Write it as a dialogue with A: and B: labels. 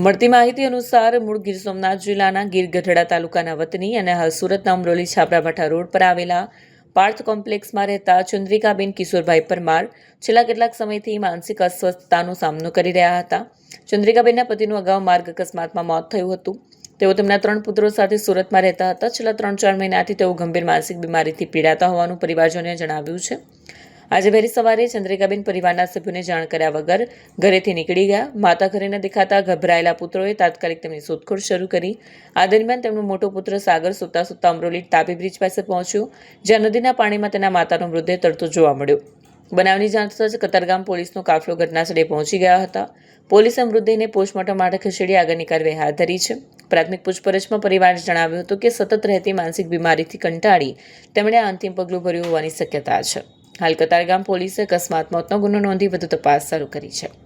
A: મળતી માહિતી અનુસાર મૂળ ગીર સોમનાથ જિલ્લાના ગીર ગઢડા તાલુકાના વતની અને હાલ સુરતના અમરોલી છાપરાભાઠા રોડ પર આવેલા પાર્થ કોમ્પ્લેક્સમાં રહેતા ચંદ્રિકાબેન કિશોરભાઈ પરમાર છેલ્લા કેટલાક સમયથી માનસિક અસ્વસ્થતાનો સામનો કરી રહ્યા હતા. ચંદ્રિકાબેનના પતિનું અગાઉ માર્ગ અકસ્માતમાં મોત થયું હતું. તેઓ તેમના 3 પુત્રો સાથે સુરતમાં રહેતા હતા. છેલ્લા 3-4 મહિનાથી તેઓ ગંભીર માનસિક બીમારીથી પીડાતા હોવાનું પરિવારજનોએ જણાવ્યું છે. આજે વહેલી સવારે ચંદ્રિકાબેન પરિવારના સભ્યોને જાણ કર્યા વગર ઘરેથી નીકળી ગયા. માતા ઘરે ન દેખાતા ગભરાયેલા પુત્રોએ તાત્કાલિક તેમની શોધખોળ શરૂ કરી. આ દરમિયાન તેમનો મોટો પુત્ર સાગર સૂતા સૂતા અમરોલી તાપી બ્રિજ પાસે પહોંચ્યો, જ્યાં નદીના પાણીમાં તેના માતાનો મૃતદેહ તરતો જોવા મળ્યો. બનાવની જાણ થતાં જ કતારગામ પોલીસનો કાફલો ઘટનાસ્થળે પહોંચી ગયા હતા. પોલીસે મૃતદેહને પોસ્ટમોર્ટમ માટે ખસેડી આગળની કાર્યવાહી હાથ ધરી છે. પ્રાથમિક પૂછપરછમાં પરિવારે જણાવ્યું હતું કે સતત રહેતી માનસિક બીમારીથી કંટાળી તેમણે આ અંતિમ પગલું ભર્યું હોવાની શક્યતા છે. હાલ કતારગામ પોલીસે અકસ્માત મોતનો ગુનો નોંધી વધુ તપાસ શરૂ કરી છે.